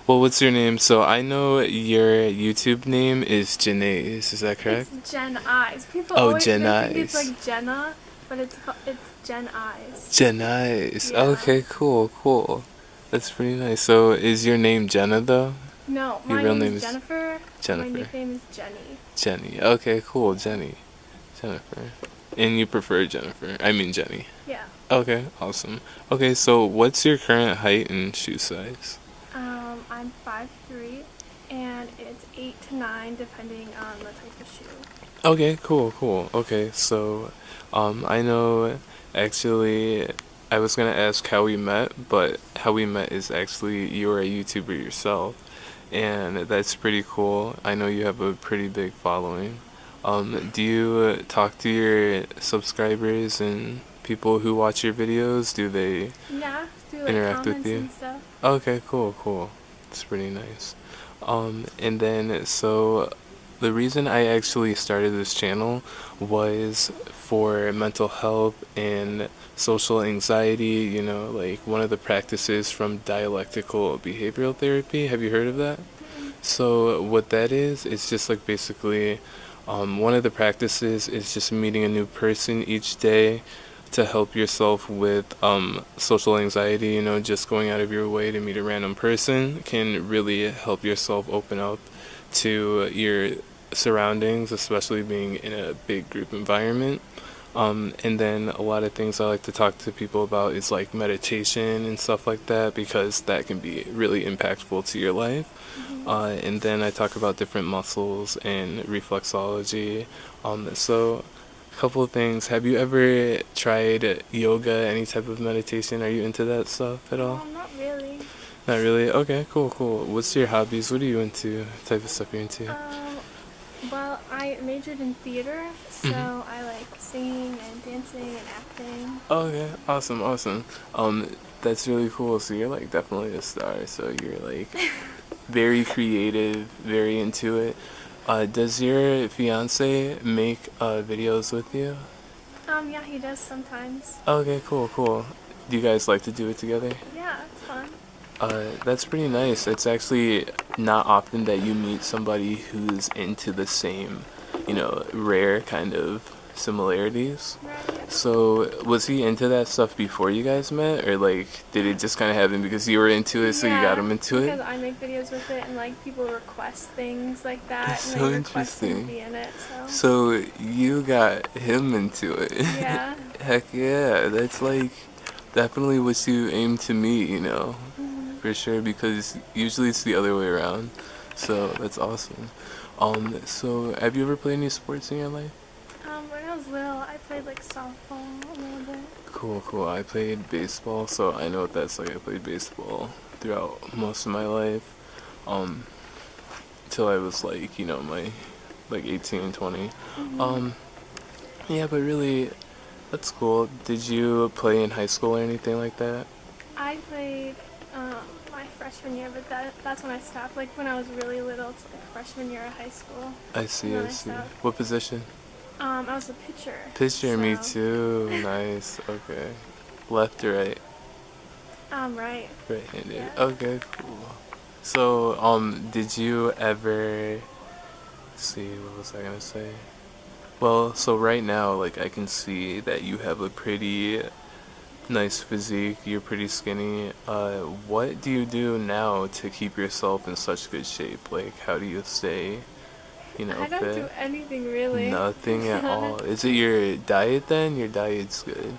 Well, what's your name? So I know your YouTube name is Jennaize. Is that correct? It's Jennaize. People Oh, always they think it's Jennaize. like Jenna, but it's Jennaize. Jennaize. Yeah. Okay, cool, cool. That's pretty nice. So is your name Jenna though? No, Your my real name name is is Jennifer. My Jennifer. nickname is Jenny. Jenny. Okay, cool. Jenny. Jennifer. And you prefer Jennifer. I mean Jenny. Yeah. Okay, awesome. Okay, so what's your current height and shoe size? I'm 5'3", and it's 8 to 9 depending on the type of shoe. Okay, cool, cool. Okay, so I know actually I was gonna ask how we met, but how we met is actually you were a YouTuber yourself, and that's pretty cool. I know you have a pretty big following. Do you talk to your subscribers and people who watch your videos? Do they Yeah, through like interact with comments you? and stuff. Okay, cool, cool. It's pretty nice. And then so the reason I actually started this channel was for mental health and social anxiety, you know, like one of the practices from dialectical behavioral therapy. Have you heard of that? Mm-mm. So what that is, it's just like basically one of the practices is just meeting a new person each day to help yourself with social anxiety. You know, just going out of your way to meet a random person can really help yourself open up to your surroundings, especially being in a big group environment. And then a lot of things I like to talk to people about is like meditation and stuff like that because that can be really impactful to your life. Mhm. And then I talk about different muscles and reflexology. So a couple of things. Have you ever tried yoga, any type of meditation? Are you into that stuff at all? Not really. Not really. Okay, cool, cool. What's your hobbies? What are you into? What type of stuff are you into? Um, well, I majored in theater, Hmm. so I like singing and dancing and acting. Okay, awesome, awesome. That's really cool. So you're like definitely a star. So you're like very creative, very into it. Does your fiance make videos with you? Yeah, he does sometimes. Okay, cool, cool. Do you guys like to do it together? Yeah, it's fun. That's pretty nice. It's actually not often that you meet somebody who's into the same, you know, rare kind of similarities. Right. So, was he into that stuff before you guys met, or like, did it just kind of happen because you were into it, so you got Yeah, him into it? because I make videos with it and like people request things like that That's and so they request me to interesting. be in it, so So, you got him into it. yeah. Heck yeah, that's like definitely what you aim to meet, you know, Hmm. for sure, because usually it's the other way around. So, that's awesome. So have you ever played any sports in your life? When I was little, I played like softball a little bit. Cool, cool. I played baseball, so I know what that's like. I played baseball throughout most of my life, um, till I was like, you know, my like 18, 20. Hmm. Um, yeah, but really, that's cool. Did you play in high school or anything like that? I played my freshman year, but that's when I stopped. Like when I was really little, it's like freshman year of high school, I and see, then I I see. stopped. What position? I was a pitcher, Pitcher, me so too. Nice. Okay. Left or right? right, Right-handed. yeah. Okay, cool. So, did you ever see what was I gonna say? Well, so right now, like I can see that you have a pretty nice physique. You're pretty skinny. What do you do now to keep yourself in such good shape? Like, how do you stay, you know, I don't do fit? anything really. Nothing at all. Is it your diet then? Your diet's good.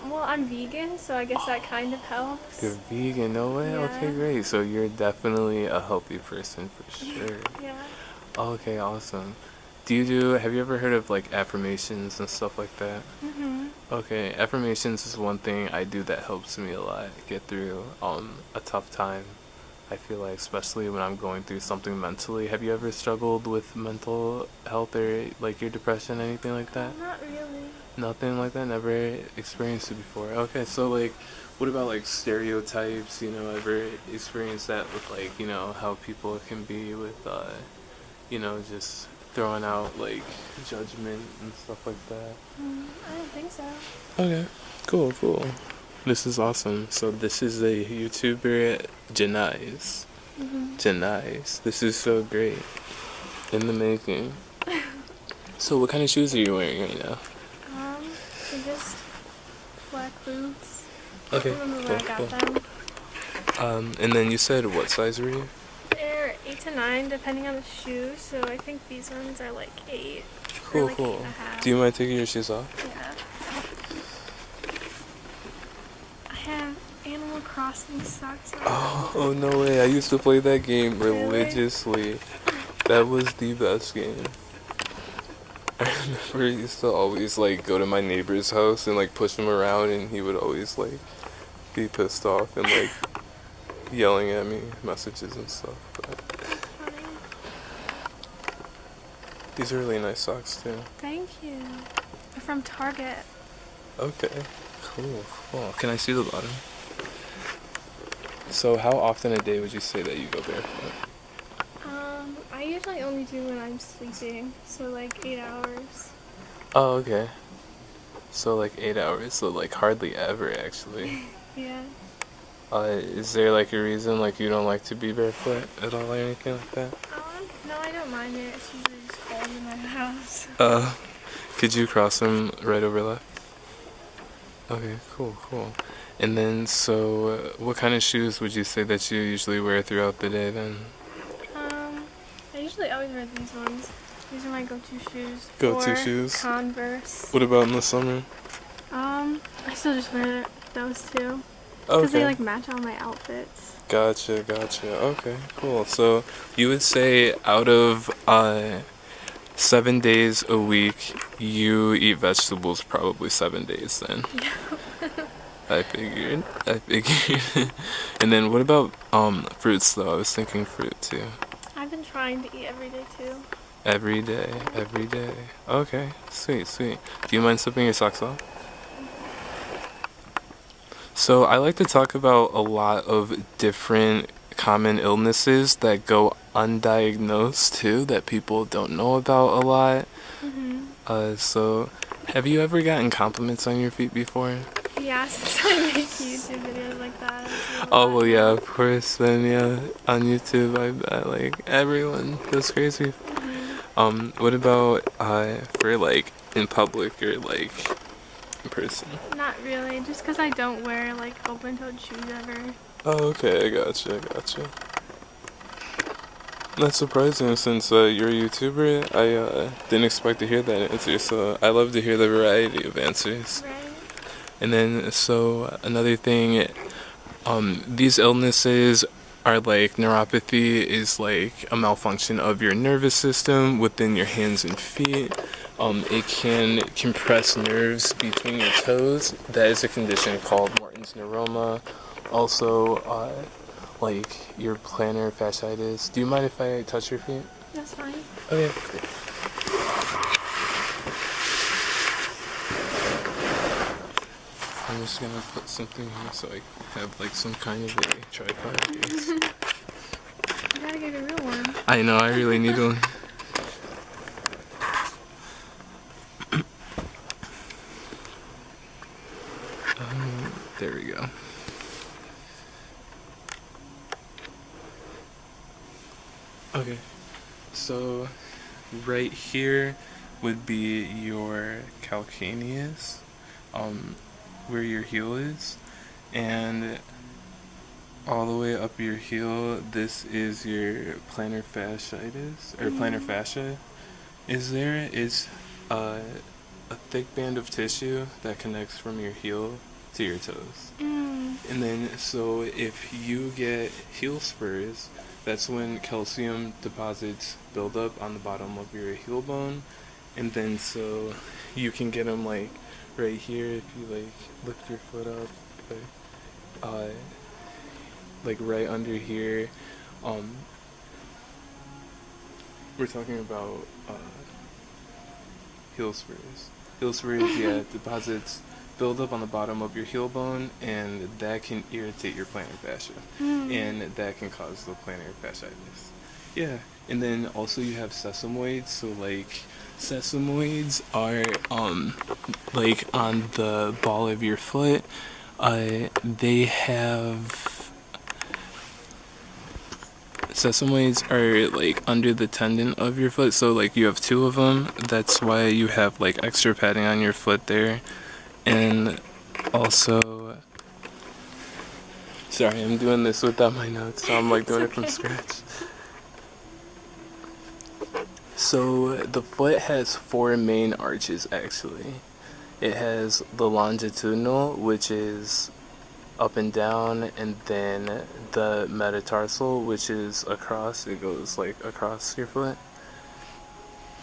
Well, I'm vegan, so I guess that kind of You're helps. vegan, no way? Okay, Yeah. great. So you're definitely a healthy person for sure. Yeah. Okay, awesome. Have you ever heard of like affirmations and stuff like that? Mhm. Okay, affirmations is one thing I do that helps me a lot get through a tough time. I feel like especially when I'm going through something mentally. Have you ever struggled with mental health or like your depression, anything like that? Not really. Nothing like that? Never experienced it before. Okay, so like what about like stereotypes, you know, ever experienced that with like, you know, how people can be with you know, just throwing out like judgment and stuff like that? I don't think so. Okay, cool, cool. This is awesome. So this is a YouTuber, Jennaize. Jennaize. This is so great. In the making. So what kind of shoes are you wearing right now? They're just black boots. I Okay, don't remember cool, where I got cool. them. And then you said what size were you? They're 8 to 9 depending on the shoe, so I think these ones are like 8 or Cool, like cool. 8.5. Do you mind taking your shoes off? Yeah. I have Animal Crossing socks on. Oh, no way. I used to play that game Really? religiously. That was the best game. I remember I used to always like go to my neighbor's house and like push him around, and he would always like be pissed off and like yelling at me messages and stuff. But Funny. these are really nice socks too. Thank you. They're from Target. Okay, cool, cool. Can I see the bottom? So how often a day would you say that you go barefoot? I usually only do when I'm sleeping, so like 8 hours. Oh, okay. So like 8 hours, so like hardly ever actually. Yeah. Is there like a reason like you don't like to be barefoot at all or anything like that? No, I don't mind it. It's usually just cold in my house. Could you cross them right over left? Okay, cool, cool. And then, so what kind of shoes would you say that you usually wear throughout the day then? I usually always wear these ones. These are my go-to shoes. Go-to Or shoes? Converse. What about in the summer? I still just wear those two. Okay. Because they like match all my outfits. Gotcha, gotcha. Okay, cool. So you would say out of 7 days a week, you eat vegetables probably 7 days then. I figured. And then what about fruits though? I was thinking fruit too. I've been trying to eat every day too. Every day, every day. Okay, sweet, sweet. Do you mind slipping your socks off? So I like to talk about a lot of different common illnesses that go undiagnosed too, that people don't know about a lot. So have you ever gotten compliments on your feet before? Yeah, since I make YouTube videos like that. Oh, well, yeah, of course. Then, yeah, on YouTube, I bet, like, everyone goes crazy. What about, for, like, in public or, like, in person? Not really, just because I don't wear, like, open-toed shoes ever. Oh, okay, I gotcha. That's surprising since, you're a YouTuber. I, didn't expect to hear that answer, so I love to hear the variety of answers. Right? And then, so, another thing, these illnesses are like neuropathy is like a malfunction of your nervous system within your hands and feet. It can compress nerves between your toes. That is a condition called Morton's neuroma. Also, like your plantar fasciitis. Do you mind if I touch your feet? That's fine. Okay, cool. I'm just gonna put something here so I have like some kind of a tripod. You gotta get a real one. I know, I really need one. There we go. Okay, so right here would be your calcaneus, where your heel is, and all the way up your heel, this is your plantar fasciitis, or plantar fascia. It's a thick band of tissue that connects from your heel to your toes. And then, so if you get heel spurs, that's when calcium deposits build up on the bottom of your heel bone. And then, so you can get them like right here if you like lift your foot up, like right under here. We're talking about heel spurs. Heel spurs, yeah, deposits build up on the bottom of your heel bone, and that can irritate your plantar fascia, and that can cause the plantar fasciitis. Yeah, and then also you have sesamoids. So like sesamoids are like on the ball of your foot. They have sesamoids are like under the tendon of your foot, so like you have two of them. That's why you have like extra padding on your foot there. And also, sorry, I'm doing this without my notes, so I'm like doing it from scratch. So the foot has four main arches actually. It has the longitudinal, which is up and down, and then the metatarsal, which is across. It goes like across your foot.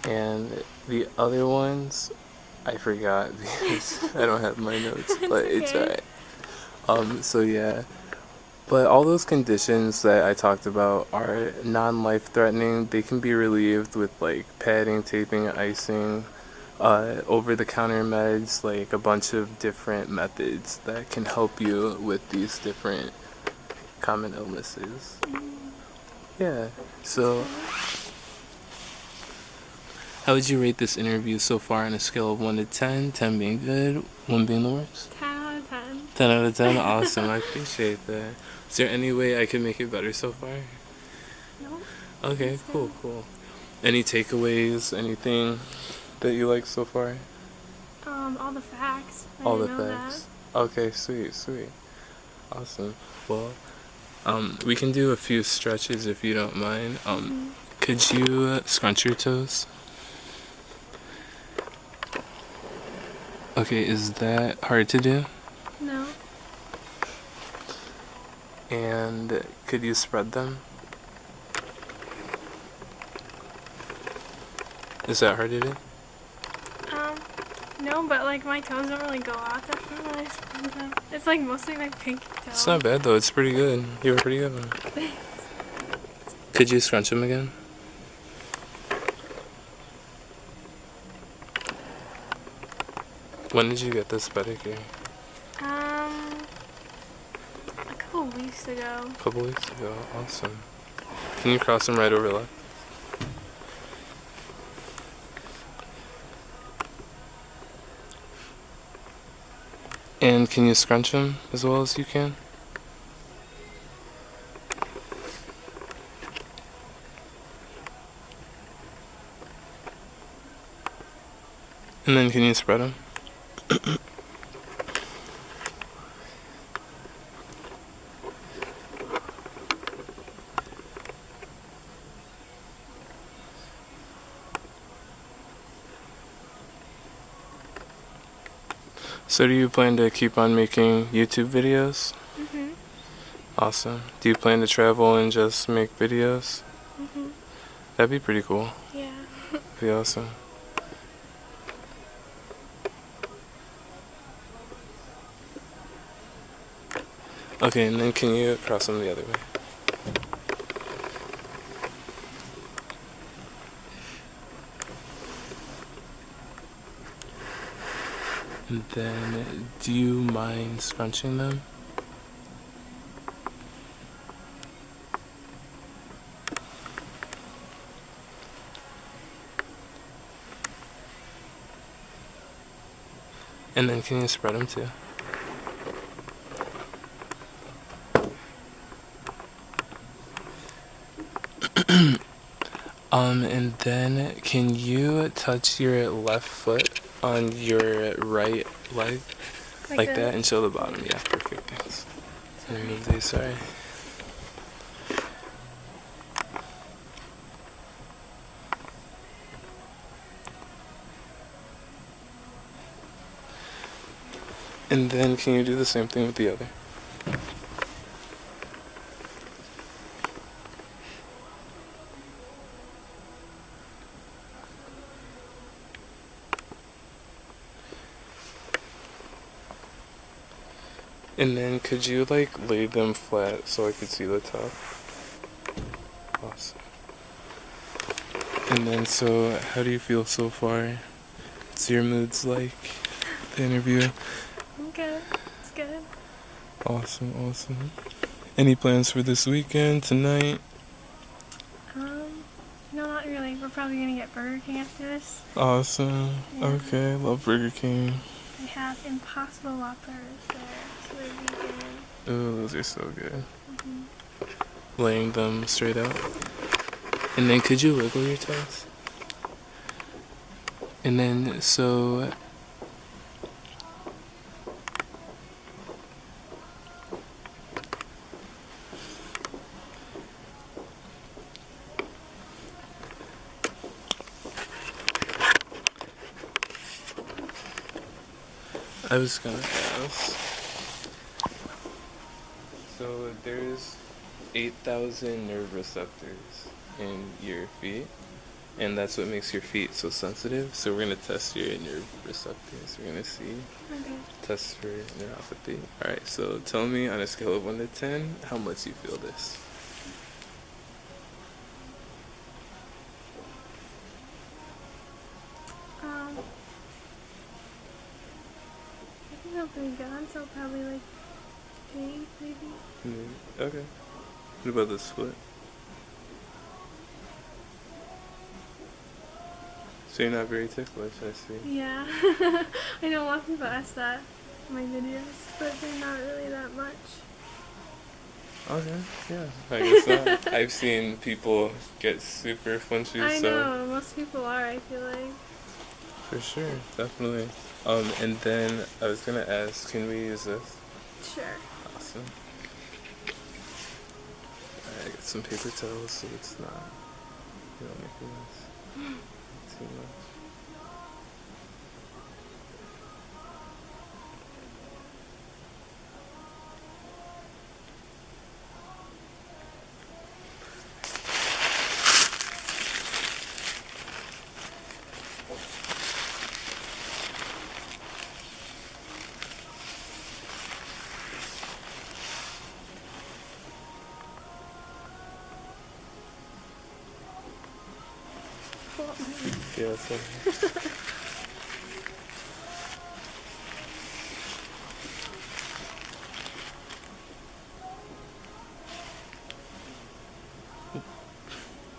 And the other ones, I forgot because I don't have my notes, but it's alright. So yeah. But all those conditions that I talked about are non-life-threatening. They can be relieved with like padding, taping, icing, over-the-counter meds, like a bunch of different methods that can help you with these different common illnesses. Yeah. So, how would you rate this interview so far on a scale of 1 to 10? 10 being good, 1 being the worst? 10 out of 10. 10 out of 10? Awesome. I appreciate that. Is there any way I can make it better so far? Nope. Okay, cool. Any takeaways? Anything that you like so far? All the facts. All the facts. Okay, sweet. Awesome. Well, we can do a few stretches if you don't mind. Could you scrunch your toes? Okay, is that hard to do? No. And could you spread them? Is that hard to do? No, but like my toes don't really go out that far when I spread them. It's like mostly my pinky toe. It's not bad though, it's pretty good. You have a pretty good one. Could you scrunch them again? When did you get this pedicure? A couple weeks ago. A couple weeks ago, awesome. Can you cross them right over left? And can you scrunch them as well as you can? And then can you spread them? So do you plan to keep on making YouTube videos? Mhm. Awesome. Do you plan to travel and just make videos? Mhm. That'd be pretty cool. Yeah. That'd be awesome. Okay, and then can you cross them the other way? And then, do you mind scrunching them? And then can you spread them too? And then can you touch your left foot on your right leg? Like that, and show the bottom. Yeah, perfect. Thanks. And move these, sorry. And then can you do the same thing with the other? And then could you like lay them flat so I could see the top? Awesome. And then so how do you feel so far? What's your moods like? The interview? I'm good. It's good. Awesome. Any plans for this weekend, tonight? No, not really. We're probably gonna get Burger King after this. Awesome. Yeah. Okay, love Burger King. They have Impossible Whoppers there, so they're vegan. Ooh, those are so good. laying them straight out. And then could you wiggle your toes? And then, so I was gonna ask. So there's 8,000 nerve receptors in your feet, and that's what makes your feet so sensitive. So we're gonna test your nerve receptors. We're gonna see. Okay. Test for neuropathy. Alright, so tell me on a scale of 1 to 10 how much you feel this. I think I'm pretty good, so probably like 8 maybe. Okay. What about the split? So you're not very ticklish, I see. Yeah. I know a lot of people ask that in my videos, but they're not really that much. Okay, yeah. I guess not. I've seen people get super flinchy, I so know, most people are, I feel like. for sure, definitely. And then I was gonna ask, can we use this? Sure. Awesome. Alright, I got some paper towels so it's not, you don't make a mess too much. Yeah, so.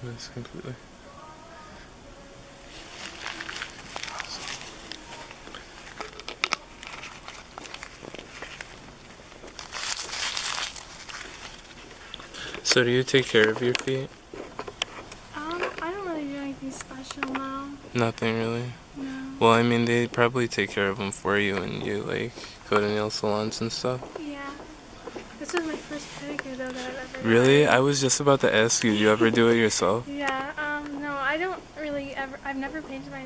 That's completely. So do you take care of your feet? I don't really do anything special now. Nothing really. No. Well, I mean, they probably take care of them for you when you like go to nail salons and stuff. Yeah. This was my first pedicure though that I've ever Really? done. I was just about to ask you, do you ever do it yourself? Yeah, no, I don't really ever, I've never painted my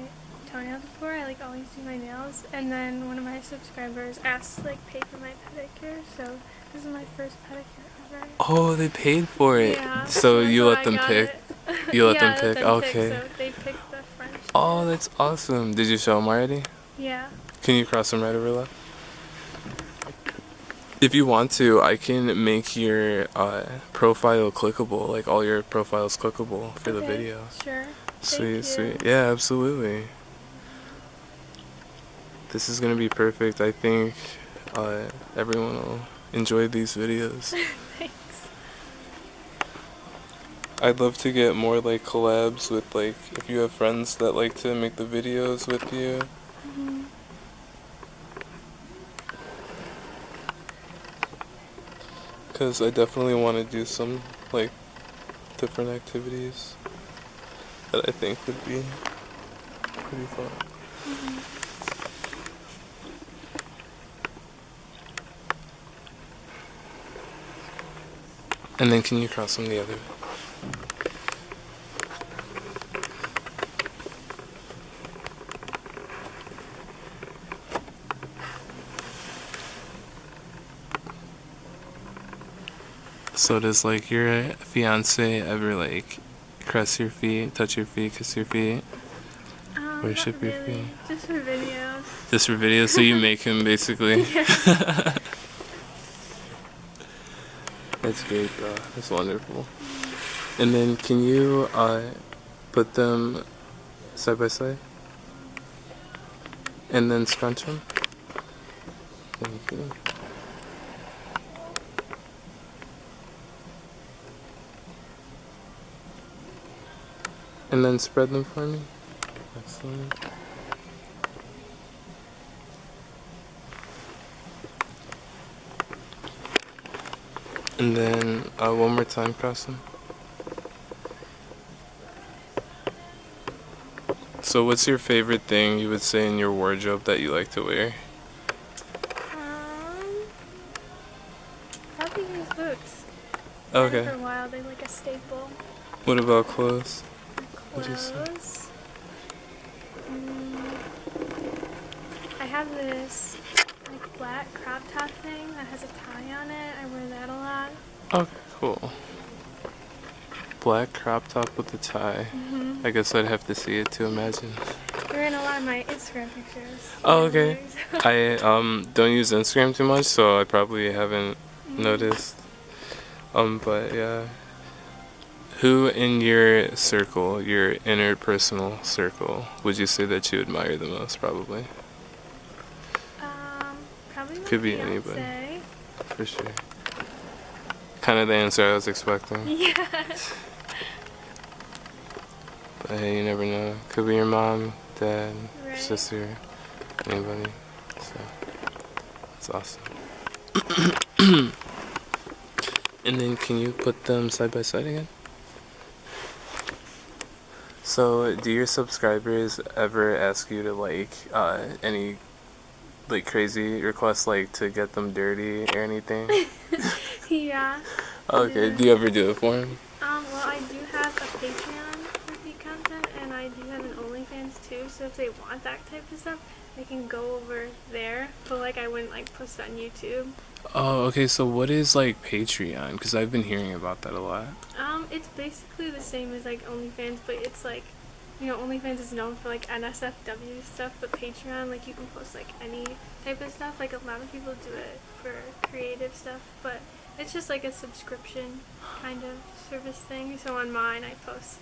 toenails before. I like always do my nails, and then one of my subscribers asked to like pay for my pedicure, so this is my first pedicure ever. Oh, they paid for it. Yeah. So that's you why let I them got pick? it. You let Yeah, them I pick? Okay. so they picked the French. Oh, that's awesome. Did you show them already? Yeah. Can you cross them right over left? If you want to, I can make your profile clickable, like all your profiles clickable for the Okay, video. Sure. Sweet, Thank you. sweet. Yeah, absolutely. This is gonna be perfect. I think everyone will enjoy these videos. Thanks. I'd love to get more like collabs with like if you have friends that like to make the videos with you. Mm-hmm. Cause I definitely want to do some like different activities that I think would be pretty fun. Mm-hmm. And then can you cross them the other way? So does like your fiance ever like caress your feet, touch your feet, kiss your feet, worship Not your really. feet? Just for videos. Just for videos, so you make him basically. Yeah. That's great, bro. That's wonderful. And then can you put them side by side? And then scrunch them? Thank you. And then spread them for me. Excellent. And then one more time, cross them. So what's your favorite thing you would say in your wardrobe that you like to wear? Um, Probably use boots. Had it Okay. for a while. They're like a staple. What about clothes? What'd you say? Clothes. I have this like black crop top thing that has a tie on it. I wear that a lot. Okay, cool. Black crop top with a tie. I guess I'd have to see it to imagine. They're in a lot of my Instagram pictures. Oh, okay. I don't use Instagram too much, so I probably haven't noticed. But yeah. Who in your circle, your interpersonal circle, would you say that you admire the most? Probably. Probably my Could be fiance. anybody. For sure. Kind of the answer I was expecting. Yeah. But hey, you never know. Could be your mom, dad, Right. sister, anybody. So that's awesome. And then can you put them side by side again? So do your subscribers ever ask you to like any like crazy requests, like to get them dirty or anything? Yeah. Okay, Yeah. do you ever do it for them? Well, I do have a Patreon for feed content, and I do have an OnlyFans too. So if they want that type of stuff, they can go over there. But like, I wouldn't like post it on YouTube. Oh, okay, so what is like Patreon? Because I've been hearing about that a lot. It's basically the same as like OnlyFans, but it's like, you know, OnlyFans is known for like NSFW stuff, but Patreon, like you can post like any type of stuff. Like a lot of people do it for creative stuff, but it's just like a subscription kind of service thing. So on mine, I post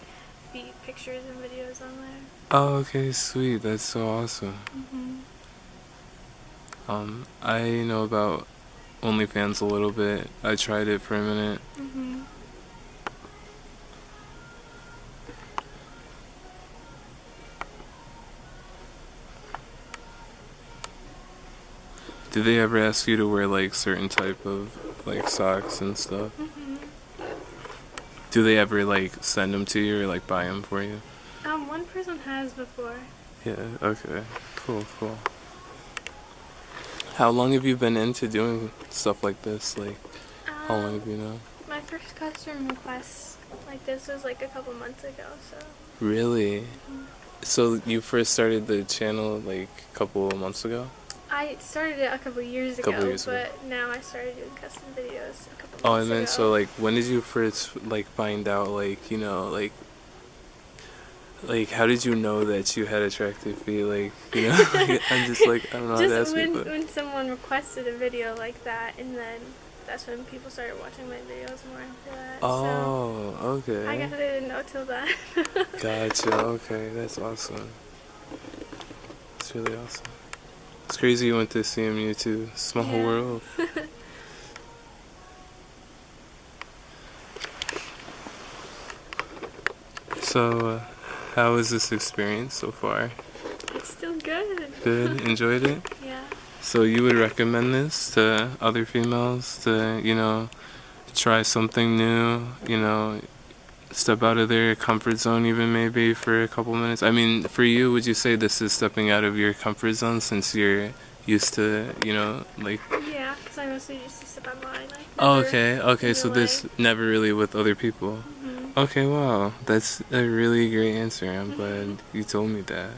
feed pictures and videos on there. Oh, okay, sweet. That's so awesome. I know about OnlyFans a little bit. I tried it for a minute. Do they ever ask you to wear like certain type of like socks and stuff? Do they ever like send them to you or like buy them for you? One person has before. Yeah, okay. Cool, cool. How long have you been into doing stuff like this? Like, how long have you known? My first custom request like this was like a couple months ago, so. Really? So you first started the channel like a couple of months ago? I started it a couple years ago, but now I started doing custom videos a couple months ago. Oh, and then so like when did you first like find out like, you know, like how did you know that you had attractive feet? Like, you know, I'm just like, I don't know how to ask you. When someone requested a video like that, and then that's when people started watching my videos more after that. Oh, so okay. I guess I didn't know till then. Gotcha, okay, that's awesome. It's really awesome. It's crazy you went to CMU too. Small world. So, how was this experience so far? It's still good. Good? Enjoyed it? Yeah. So you would recommend this to other females to, you know, try something new, you know, step out of their comfort zone even maybe for a couple minutes? I mean, for you, would you say this is stepping out of your comfort zone since you're used to, you know, like... Yeah, because I mostly used to step online. Like, oh, okay, so this never really with other people. Okay, wow, that's a really great answer. I'm glad you told me that.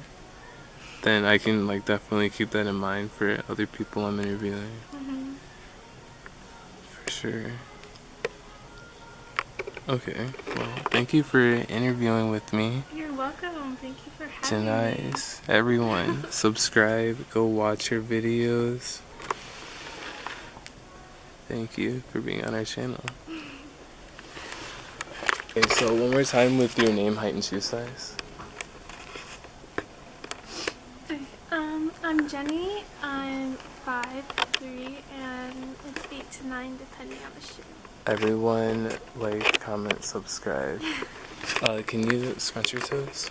Then I can like definitely keep that in mind for other people I'm interviewing. For sure. Okay, well, thank you for interviewing with me. You're welcome. Thank you for having me. Jennaize. Everyone, subscribe, go watch her videos. Thank you for being on our channel. Okay, so one more time with your name, height, and shoe size. I'm Jenny. I'm 5'3", and it's 8 to 9 depending on the shoe. Everyone, like, comment, subscribe. Can you scrunch your toes?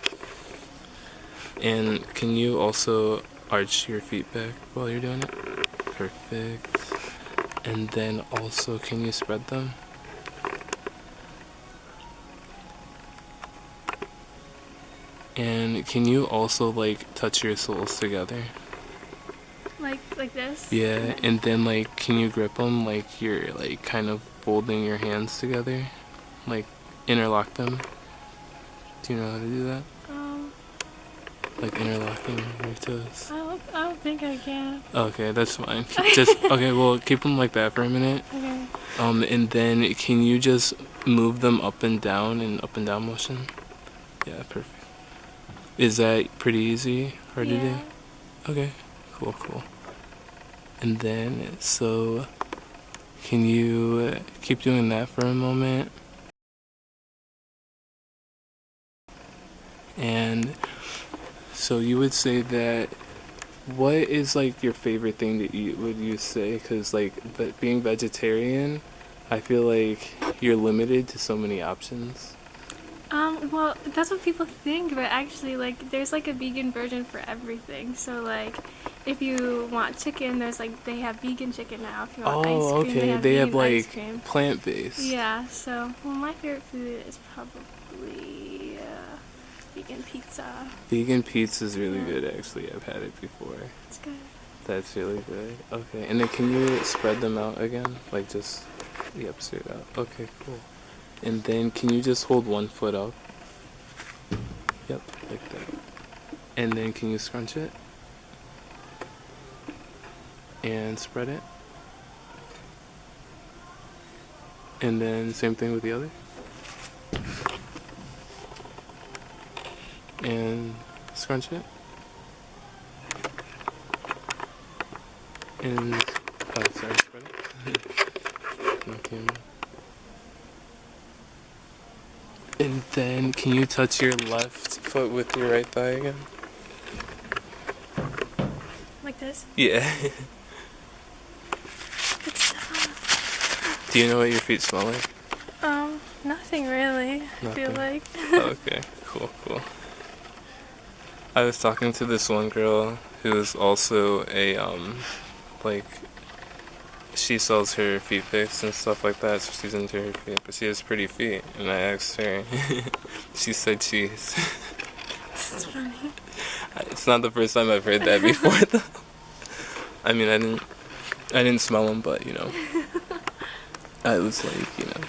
And can you also arch your feet back while you're doing it? Perfect. And then also, can you spread them? And can you also like touch your soles together? Like this? Yeah, and then like can you grip them like you're like kind of folding your hands together? Like interlock them? Do you know how to do that? Like interlocking your toes? I don't think I can. Okay, that's fine. Just okay, well keep them like that for a minute. Okay. And then can you just move them up and down in up and down motion? Yeah, perfect. Is that pretty easy? Hard to do? Okay, cool. And then, so, can you keep doing that for a moment? And so you would say that, what is like your favorite thing to eat, would you say? Because like, being vegetarian, I feel like you're limited to so many options. Well, that's what people think, but actually, like, there's like a vegan version for everything. So, like, if you want chicken, there's like, they have vegan chicken now. If you want ice Oh, cream, okay, they have have vegan ice like cream. plant-based. Yeah, so, well, my favorite food is probably vegan pizza. Vegan pizza is really good, actually. I've had it before. It's good. That's really good. Okay, and then can you spread them out again? Like just, yep, straight out. Okay, cool. And then can you just hold one foot up? Yep, like that. And then can you scrunch it? And spread it? And then same thing with the other? And scrunch it? And, oh, sorry, spread it. Okay. And then, can you touch your left foot with your right thigh again? Like this? Yeah. It's soft. Do you know what your feet smell like? Nothing really, I feel like. Okay, cool. I was talking to this one girl who's also a, like, she sells her feet pics and stuff like that, so she's into her feet, but she has pretty feet, and I asked her, she said cheese. It's funny. It's not the first time I've heard that before, though. I mean, I didn't smell them, but, you know, I was like, you know.